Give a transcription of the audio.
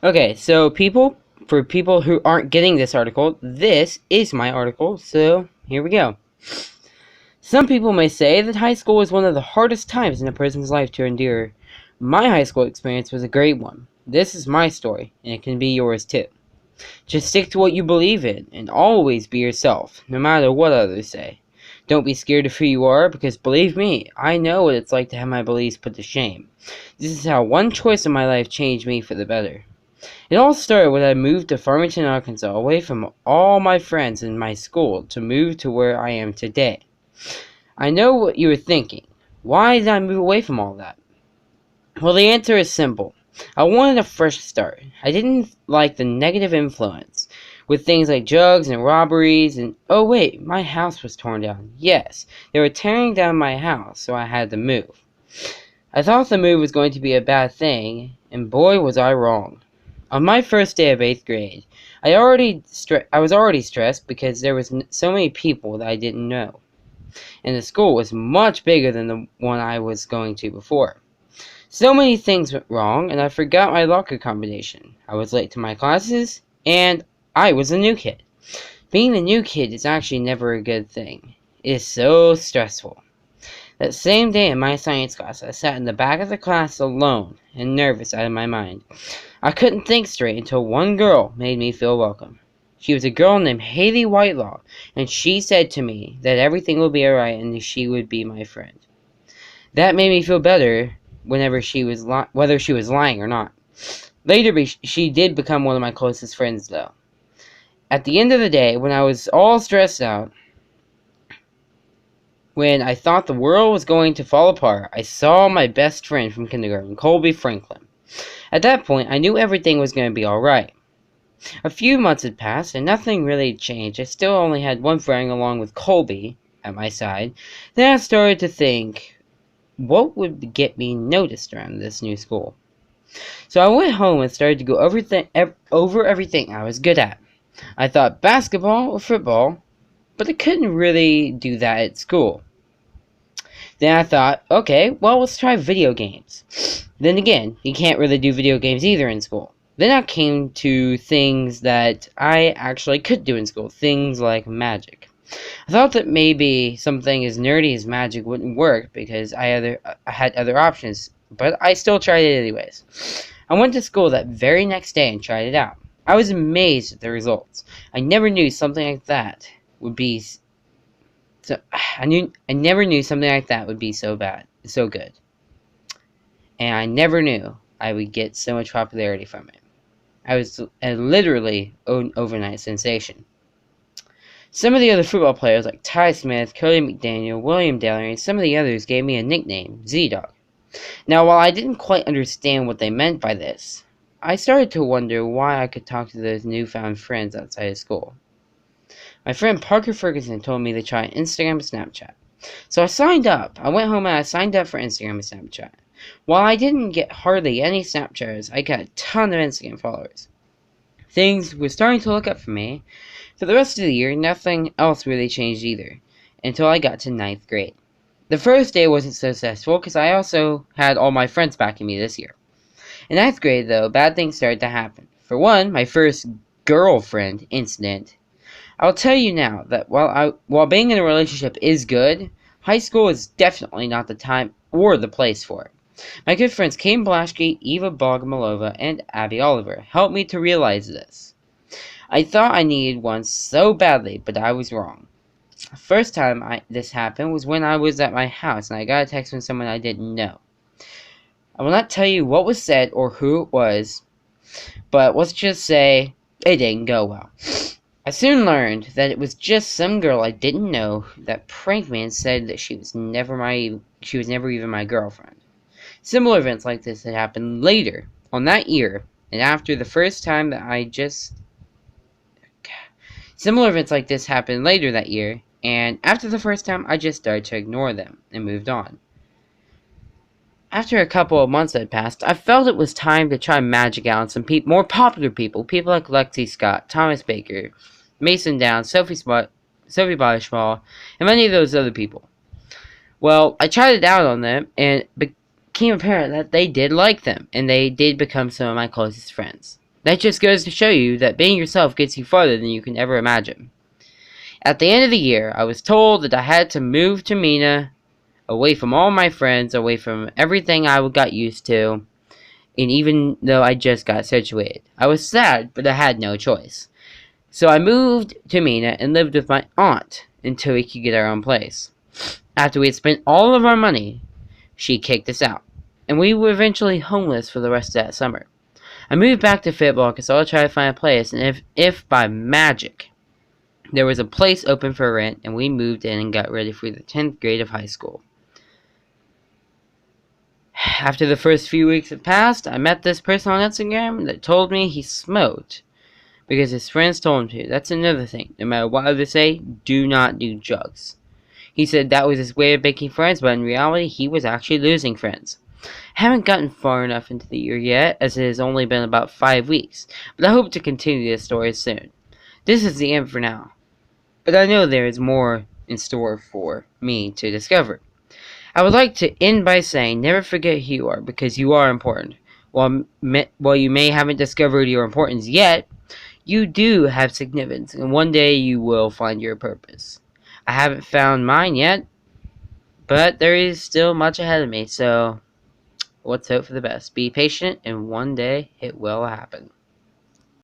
Okay, so for people who aren't getting this article, this is my article, so here we go. Some people may say that high school is one of the hardest times in a person's life to endure. My high school experience was a great one. This is my story, and it can be yours too. Just stick to what you believe in, and always be yourself, no matter what others say. Don't be scared of who you are, because believe me, I know what it's like to have my beliefs put to shame. This is how one choice in my life changed me for the better. It all started when I moved to Farmington, Arkansas, away from all my friends in my school to move to where I am today. I know what you are thinking. Why did I move away from all that? Well, the answer is simple. I wanted a fresh start. I didn't like the negative influence with things like drugs and robberies and oh wait, my house was torn down. Yes, they were tearing down my house, so I had to move. I thought the move was going to be a bad thing, and boy was I wrong. On my first day of 8th grade, I was already stressed because there was so many people that I didn't know, and the school was much bigger than the one I was going to before. So many things went wrong, and I forgot my locker combination. I was late to my classes, and I was a new kid. Being a new kid is actually never a good thing. It is so stressful. That same day in my science class, I sat in the back of the class alone and nervous out of my mind. I couldn't think straight until one girl made me feel welcome. She was a girl named Haley Whitelaw, and she said to me that everything would be alright and she would be my friend. That made me feel better whether she was lying or not. Later, she did become one of my closest friends, though. At the end of the day, when I was all stressed out, when I thought the world was going to fall apart, I saw my best friend from kindergarten, Colby Franklin. At that point, I knew everything was going to be alright. A few months had passed, and nothing really changed. I still only had one friend along with Colby at my side. Then I started to think, what would get me noticed around this new school? So I went home and started to go over everything I was good at. I thought basketball or football, but I couldn't really do that at school. Then I thought, okay, well, let's try video games. Then again, you can't really do video games either in school. Then I came to things that I actually could do in school, things like magic. I thought that maybe something as nerdy as magic wouldn't work because I had other options, but I still tried it anyways. I went to school that very next day and tried it out. I was amazed at the results. I never knew something like that would be so I never knew something like that would be so good. And I never knew I would get so much popularity from it. I was literally an overnight sensation. Some of the other football players like Ty Smith, Cody McDaniel, William Dallery, and some of the others gave me a nickname, Z-Dog. Now, while I didn't quite understand what they meant by this, I started to wonder why I could talk to those newfound friends outside of school. My friend Parker Ferguson told me to try Instagram and Snapchat. So I signed up. I went home and I signed up for Instagram and Snapchat. While I didn't get hardly any Snapchatters, I got a ton of Instagram followers. Things were starting to look up for me. For the rest of the year, nothing else really changed either, until I got to 9th grade. The first day wasn't so successful because I also had all my friends backing me this year. In 9th grade, though, bad things started to happen. For one, my first girlfriend incident. I'll tell you now that while being in a relationship is good, high school is definitely not the time or the place for it. My good friends Kane Blaschke, Eva Bogomolova, and Abby Oliver helped me to realize this. I thought I needed one so badly, but I was wrong. The first time this happened was when I was at my house and I got a text from someone I didn't know. I will not tell you what was said or who it was, but let's just say it didn't go well. I soon learned that it was just some girl I didn't know that pranked me and said that she was never even my girlfriend. Similar events like this had happened later on that year, and after the first time that Similar events like this happened later that year, and after the first time, I just started to ignore them and moved on. After a couple of months had passed, I felt it was time to try magic out on some more popular people like Lexi Scott, Thomas Baker, Mason Downs, Sophie Boschwall, and many of those other people. Well, I tried it out on them, and it became apparent that they did like them, and they did become some of my closest friends. That just goes to show you that being yourself gets you farther than you can ever imagine. At the end of the year, I was told that I had to move to Mina, away from all my friends, away from everything I got used to, and even though I just got situated. I was sad, but I had no choice. So I moved to Mina and lived with my aunt until we could get our own place. After we had spent all of our money, she kicked us out, and we were eventually homeless for the rest of that summer. I moved back to football because I was trying to find a place, and if by magic there was a place open for rent, and we moved in and got ready for the 10th grade of high school. After the first few weeks had passed, I met this person on Instagram that told me he smoked because his friends told him to. That's another thing. No matter what others say, do not do drugs. He said that was his way of making friends, but in reality, he was actually losing friends. I haven't gotten far enough into the year yet, as it has only been about 5 weeks, but I hope to continue this story soon. This is the end for now, but I know there is more in store for me to discover. I would like to end by saying, never forget who you are, because you are important. While you may haven't discovered your importance yet, you do have significance, and one day you will find your purpose. I haven't found mine yet, but there is still much ahead of me, so let's hope for the best. Be patient, and one day it will happen.